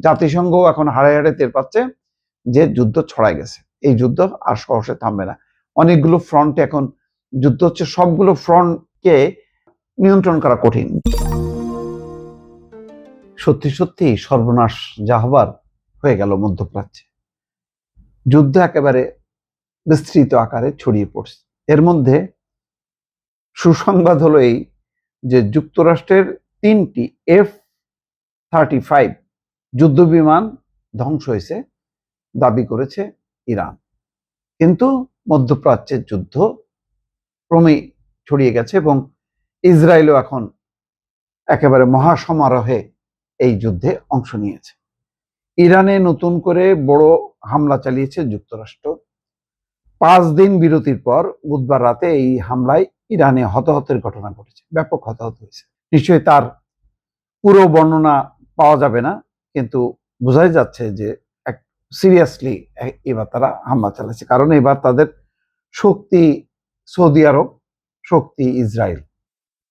জাতিসংঘ এখন হাড়ে হাড়ে টের পাচ্ছে যে যুদ্ধ ছড়ায় গেছে, এই যুদ্ধ আর সহসে থামবে না। অনেকগুলো ফ্রন্টে এখন যুদ্ধ হচ্ছে, সবগুলো ফ্রন্টকে নিয়ন্ত্রণ করা কঠিন। সত্যি সত্যি সর্বনাশ যা হবার হয়ে গেল মধ্যপ্রাচ্যে। যুদ্ধ একেবারে বিস্তৃত আকারে ছড়িয়ে পড়ছে। এর মধ্যে সুসংবাদ হলো এই যে যুক্তরাষ্ট্রের 3টি F-35 যুদ্ধ বিমান ধ্বংস হয়েছে, দাবি করেছে ইরান। কিন্তু মধ্যপ্রাচ্যের যুদ্ধ ক্রমেই ছড়িয়ে গেছে এবং ইসরায়েলও এখন একেবারে মহাসমারোহে এই যুদ্ধে অংশ নিয়েছে। ইরানে নতুন করে বড় হামলা চালিয়েছে যুক্তরাষ্ট্র। 5 দিন বিরতির পর বুধবার রাতে এই হামলায় ইরানে হতাহতের ঘটনা ঘটেছে, ব্যাপক হতাহত হয়েছে। নিশ্চয়ই তার পুরো বর্ণনা পাওয়া যাবে না, কিন্তু বোঝাই যাচ্ছে যে সিরিয়াসলি এবার তারা হামলা চালাচ্ছে, কারণ এবার তাদের শক্তি সৌদি আরব, শক্তি ইসরায়েল।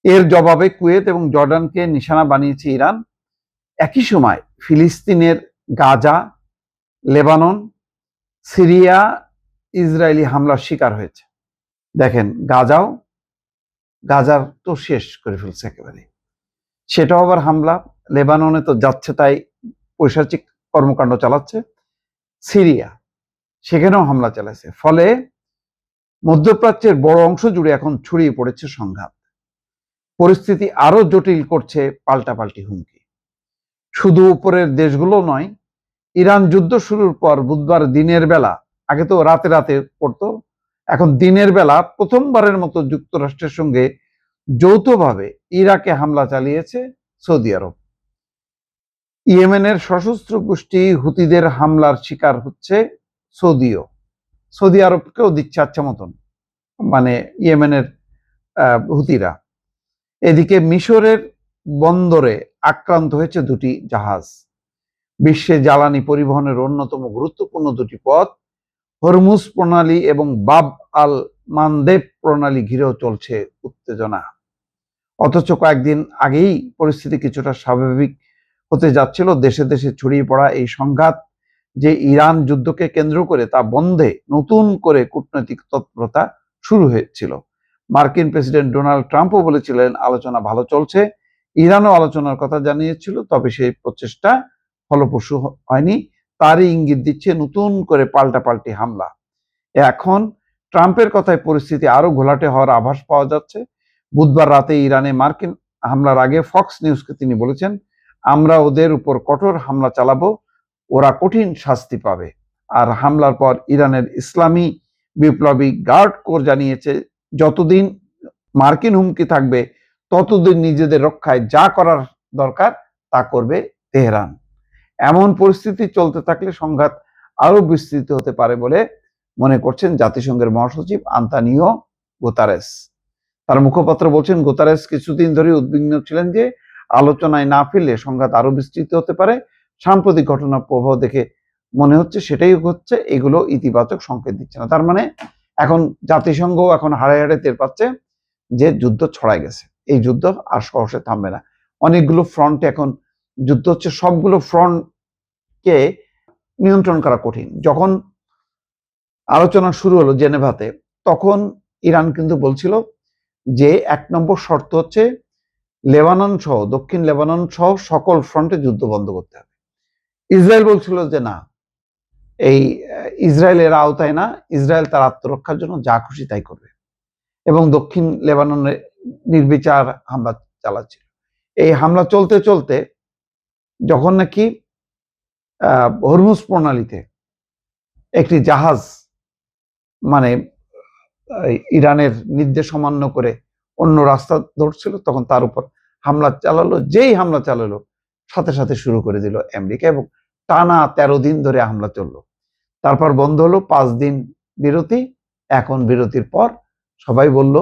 এর জবাবে কুয়েত এবং জর্ডানকে নিশানা বানিয়েছে ইরান। একই সময় ফিলিস্তিনের গাজা, লেবানন, সিরিয়া ইসরায়েলি হামলার শিকার হয়েছে। দেখেন, গাজার তো শেষ করে ফেলছে একেবারে, সেটাও আবার হামলা। লেবাননে তো যাচ্ছে তাই পৈশাচিক কর্মকাণ্ড চালাচ্ছে। সিরিয়া, সেখানেও হামলা চালাচ্ছে। ফলে মধ্যপ্রাচ্যের বড় অংশ জুড়ে এখন ছড়িয়ে পড়েছে সংঘাত। পরিস্থিতি আরো জটিল করছে পাল্টাপাল্টি হুমকি। শুধু উপরের দেশগুলো নয়, ইরান যুদ্ধ শুরুর পর বুধবার দিনের বেলা, আগে তো রাতে রাতে পড়তো, এখন দিনের বেলা প্রথমবারের মতো যুক্তরাষ্ট্রের সঙ্গে যৌথভাবে ইরাকে হামলা চালিয়েছে সৌদি আরব। ইয়েমেনের সশস্ত্র গোষ্ঠী হুতিদের হামলার শিকার হচ্ছে সৌদি আরবকেও দিচ্ছে আচ্ছা মতন, মানে ইয়েমেনের হুতিরা। এদিকে মিশরের বন্দরে আক্রান্ত হয়েছে 2টি জাহাজ। বিশ্বে জ্বালানি পরিবহনের অন্যতম গুরুত্বপূর্ণ 2টি পথ হরমুজ প্রণালী এবং বাব আল মানদেব প্রণালী ঘিরেও চলছে উত্তেজনা। অথচ কয়েকদিন আগেই পরিস্থিতি কিছুটা স্বাভাবিক হতে যাচ্ছিল। দেশে দেশে ছড়িয়ে পড়া এই সংঘাত যে ইরান যুদ্ধকে কেন্দ্র করে তা বন্ধে নতুন করে কূটনৈতিক তৎপরতা শুরু হয়েছিল। মার্কিন প্রেসিডেন্ট ডোনাল্ড ট্রাম্পও বলেছিলেন আলোচনা ভালো চলছে, ইরানও আলোচনার কথা জানিয়েছিল, তবে সেই প্রচেষ্টা ফলপ্রসূ হয়নি। তারই ইঙ্গিত দিচ্ছে নতুন করে পাল্টাপাল্টি হামলা। এখন ট্রাম্পের কথায় পরিস্থিতি আরো ঘোলাটে হওয়ার আভাস পাওয়া যাচ্ছে। বুধবার রাতে ইরানে মার্কিন হামলার আগে ফক্স নিউজকে তিনি বলেছেন, আমরা ওদের উপর কঠোর হামলা চালাবো, ওরা কঠিন শাস্তি পাবে। আর হামলার পর ইরানের ইসলামী বিপ্লবী গার্ড কোর জানিয়েছে, যতদিন মার্কিন হুমকি থাকবে ততদিন নিজেদের রক্ষায় যা করার দরকার তা করবে তেহরান। এমন পরিস্থিতি চলতে থাকলে সংঘাত আরো বিস্তৃত হতে পারে বলে মনে করছেন জাতিসংঘের মহাসচিব আন্তোনিও গুতেরেস। তার মুখপাত্র বলছেন, গুতেরেস কিছুদিন ধরে উদ্বিগ্ন ছিলেন যে আলোচনায় না ফিরলে সংঘাত আরো বিস্তৃত হতে পারে। সাম্প্রতিক ঘটনার প্রভাব দেখে মনে হচ্ছে সেটাই হচ্ছে, এগুলো ইতিবাচক সংকেত দিচ্ছে না। তার মানে এখন জাতিসংঘ এখন হাড়ে হাড়ে টের পাচ্ছে যে যুদ্ধ ছড়ায় গেছে, এই যুদ্ধ আর সহসে থামবে না। অনেকগুলো ফ্রন্টে এখন যুদ্ধ হচ্ছে, সবগুলো ফ্রন্টকে নিয়ন্ত্রণ করা কঠিন। যখন আলোচনা শুরু হলো জেনেভাতে, তখন ইরান কিন্তু বলছিল যে 1 নম্বর শর্ত হচ্ছে লেবানন সহ, দক্ষিণ লেবানন সহ সকল ফ্রন্টে যুদ্ধ বন্ধ করতে হবে। ইসরায়েল বলছিল যে না, এই ইসরায়েলের আওতায় না, ইসরায়েল তার আত্মরক্ষার জন্য যা খুশি তাই করবে, এবং দক্ষিণ লেবাননে নির্বিচার হামলা চালাচ্ছিল। এই হামলা চলতে চলতে যখন নাকি হরমুজ প্রণালীতে একটি জাহাজ, মানে ইরানের নির্দেশ অমান্য করে অন্য রাস্তা ধরছিল, তখন তার উপর হামলা চালালো। যেই হামলা চালালো সাথে সাথে শুরু করে দিল আমেরিকা, এবং টানা 13 দিন ধরে হামলা চললো। তারপর বন্ধ হলো, 5 দিন বিরতি। এখন বিরতির পর সবাই বলল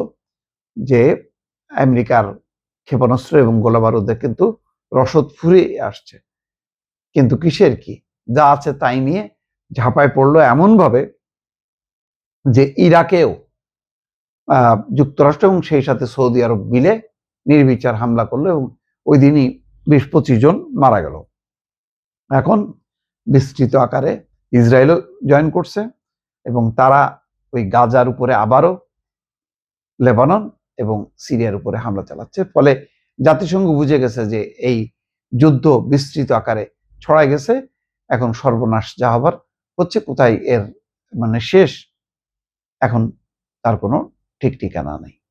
যে আমেরিকার ক্ষেপণাস্ত্র এবং গোলাবারুদে কিন্তু রসদ ফুরিয়ে আসছে। কিন্তু কিসের কি, যা আছে তাই নিয়ে ঝাঁপায় পড়লো এমন ভাবে যে ইরাকেও যুক্তরাষ্ট্র এবং সেই সাথে সৌদি আরব মিলে নির্বিচার হামলা করলো, এবং ওই দিনই 20-25 জন মারা গেল। এখন বিস্তৃত আকারে ইসরায়েলও জয়েন করছে এবং তারা ওই গাজার উপরে আবারও লেবানন এবং সিরিয়ার উপরে হামলা চালাচ্ছে। ফলে জাতিসংঘ বুঝে গেছে যে এই যুদ্ধ বিস্তৃত আকারে ছড়ায় গেছে, এখন সর্বনাশ যা হবার হচ্ছে, কোথায় এর শেষ এখন তার কোনো ঠিক ঠিকানা নেই।